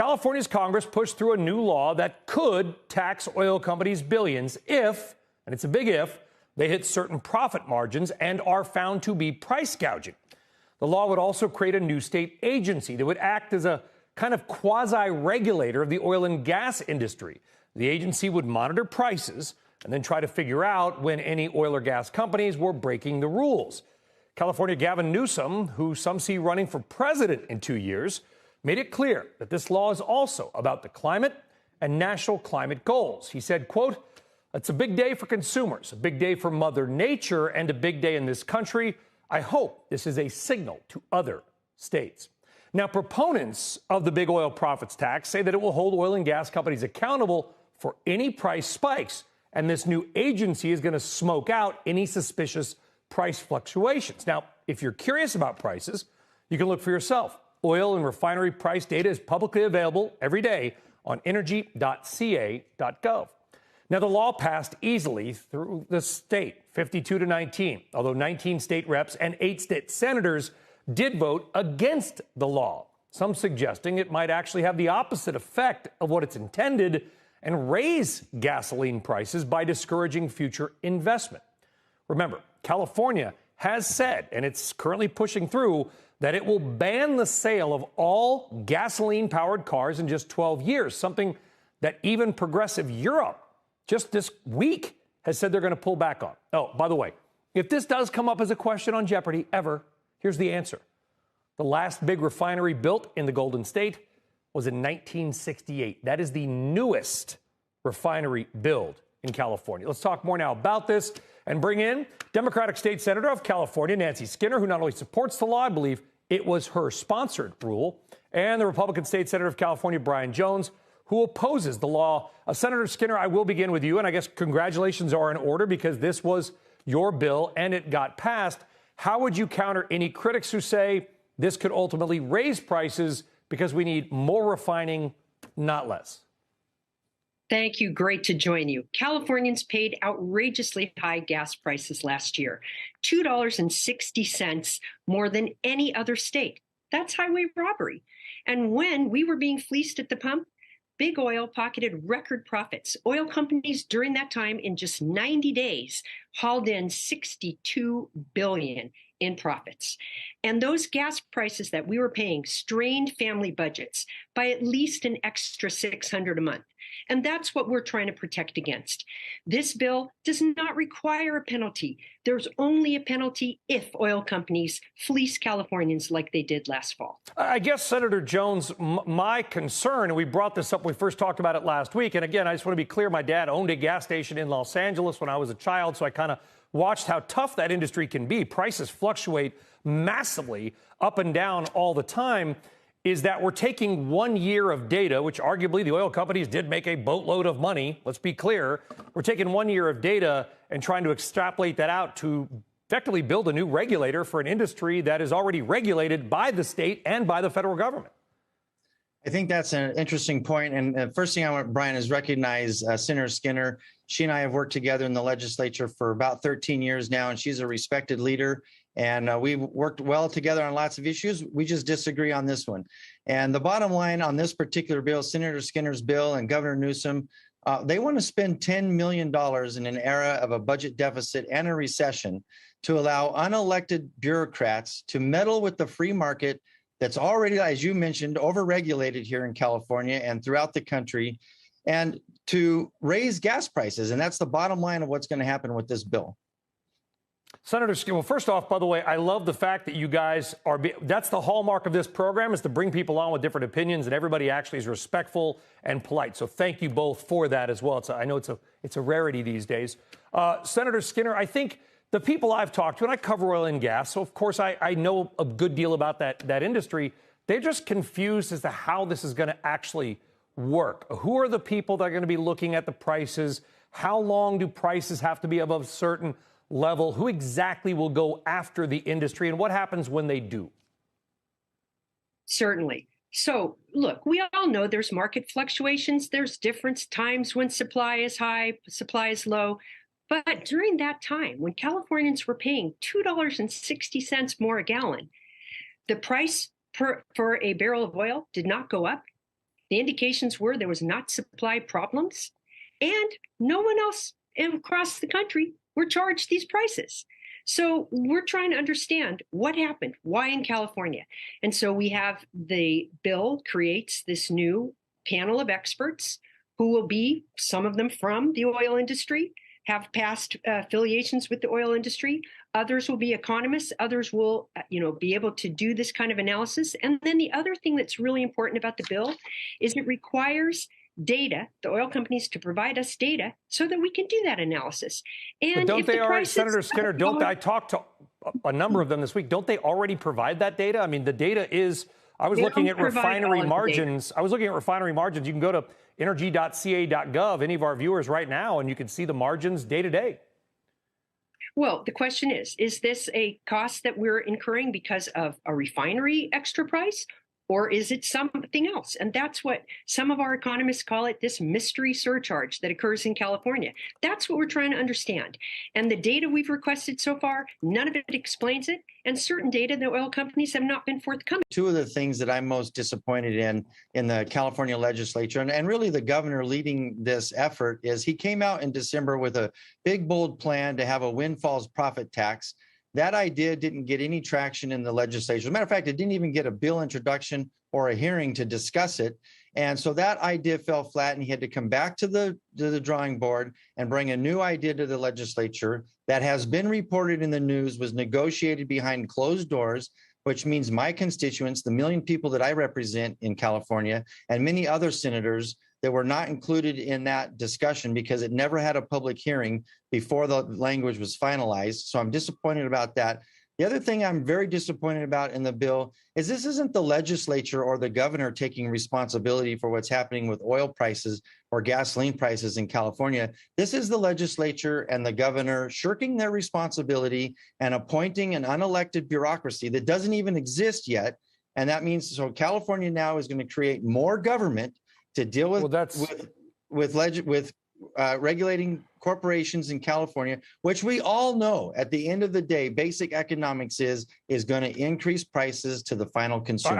California's Congress pushed through a new law that could tax oil companies billions if, and it's a big if, they hit certain profit margins and are found to be price gouging. The law would also create a new state agency that would act as a kind of quasi-regulator of the oil and gas industry. The agency would monitor prices and then try to figure out when any oil or gas companies were breaking the rules. California Governor Newsom, who some see running for president in 2 years, made it clear that this law is also about the climate and national climate goals. He said, quote, "It's a big day for consumers, a big day for Mother Nature, and a big day in this country. I hope this is a signal to other states." Now, proponents of the big oil profits tax say that it will hold oil and gas companies accountable for any price spikes, and this new agency is going to smoke out any suspicious price fluctuations. Now, if you're curious about prices, you can look for yourself. Oil and refinery price data is publicly available every day on energy.ca.gov. Now, the law passed easily through the state, 52-19, although 19 state reps and 8 state senators did vote against the law, some suggesting it might actually have the opposite effect of what it's intended and raise gasoline prices by discouraging future investment. Remember, California has said, and it's currently pushing through, that it will ban the sale of all gasoline-powered cars in just 12 years, something that even progressive Europe just this week has said they're going to pull back on. Oh, by the way, if this does come up as a question on Jeopardy ever, here's the answer. The last big refinery built in the Golden State was in 1968. That is the newest refinery build in California. Let's talk more now about this and bring in Democratic State Senator of California, Nancy Skinner, who not only supports the law, I believe it was her sponsored rule, and the Republican State Senator of California, Brian Jones, who opposes the law. Senator Skinner, I will begin with you, and I guess congratulations are in order because this was your bill and it got passed. How would you counter any critics who say this could ultimately raise prices because we need more refining, not less? Thank you. Great to join you. Californians paid outrageously high gas prices last year, $2.60 more than any other state. That's highway robbery. And when we were being fleeced at the pump, Big Oil pocketed record profits. Oil companies during that time, in just 90 days, hauled in $62 billion in profits. And those gas prices that we were paying strained family budgets by at least an extra $600 a month. And that's what we're trying to protect against. This bill does not require a penalty. There's only a penalty if oil companies fleece Californians like they did last fall. I guess, Senator Jones, my concern, and we brought this up when we first talked about it last week, and again, I just want to be clear, my dad owned a gas station in Los Angeles when I was a child, so I kind of watched how tough that industry can be. Prices fluctuate massively up and down all the time. Is that we're taking 1 year of data, which arguably the oil companies did make a boatload of money. Let's be clear. We're taking 1 year of data and trying to extrapolate that out to effectively build a new regulator for an industry that is already regulated by the state and by the federal government. I think that's an interesting point. And the first thing I want, Brian, is recognize Senator Skinner. She and I have worked together in the legislature for about 13 years now, and she's a respected leader. And we've worked well together on lots of issues. We just disagree on this one. And the bottom line on this particular bill, Senator Skinner's bill and Governor Newsom, they want to spend $10 million in an era of a budget deficit and a recession to allow unelected bureaucrats to meddle with the free market that's already, as you mentioned, overregulated here in California and throughout the country, and to raise gas prices. And that's the bottom line of what's going to happen with this bill. Senator Skinner, well, first off, by the way, I love the fact that you guys are, that's the hallmark of this program, is to bring people on with different opinions, and everybody actually is respectful and polite. So thank you both for that as well. I know it's a rarity these days. Senator Skinner, I think the people I've talked to, and I cover oil and gas, so of course I know a good deal about that industry, they're just confused as to how this is going to actually work. Who are the people that are going to be looking at the prices? How long do prices have to be above certain level? Who exactly will go after the industry, and what happens when they do? Certainly. So, look, we all know there's market fluctuations. There's different times when supply is high, supply is low. But during that time, when Californians were paying $2.60 more a gallon, the price for a barrel of oil did not go up. The indications were there was not supply problems, and no one else across the country were charged these prices. So we're trying to understand what happened, why in California. And so we have the bill creates this new panel of experts who will be, some of them from the oil industry, have past affiliations with the oil industry. Others will be economists. Others will, be able to do this kind of analysis. And then the other thing that's really important about the bill is it requires data, the oil companies to provide us data so that we can do that analysis. And but don't if they the already, prices, Senator Skinner, I talked to a number of them this week. Don't they already provide that data? I mean, the data is, I was looking at refinery margins. You can go to energy.ca.gov, any of our viewers right now, and you can see the margins day to day. Well, the question is this a cost that we're incurring because of a refinery extra price? Or is it something else? And that's what some of our economists call it, this mystery surcharge that occurs in California. That's what we're trying to understand. And the data we've requested so far, none of it explains it. And certain data, the oil companies have not been forthcoming. Two of the things that I'm most disappointed in the California legislature, and really the governor leading this effort, is he came out in December with a big, bold plan to have a windfalls profit tax. That idea didn't get any traction in the legislature. As a matter of fact, it didn't even get a bill introduction or a hearing to discuss it. And so that idea fell flat, and he had to come back to the drawing board and bring a new idea to the legislature that has been reported in the news, was negotiated behind closed doors, which means my constituents, the million people that I represent in California, and many other senators that were not included in that discussion because it never had a public hearing before the language was finalized. So I'm disappointed about that. The other thing I'm very disappointed about in the bill is this isn't the legislature or the governor taking responsibility for what's happening with oil prices or gasoline prices in California. This is the legislature and the governor shirking their responsibility and appointing an unelected bureaucracy that doesn't even exist yet. And that means, so California now is going to create more government to deal with regulating corporations in California, which we all know at the end of the day, basic economics is going to increase prices to the final consumer.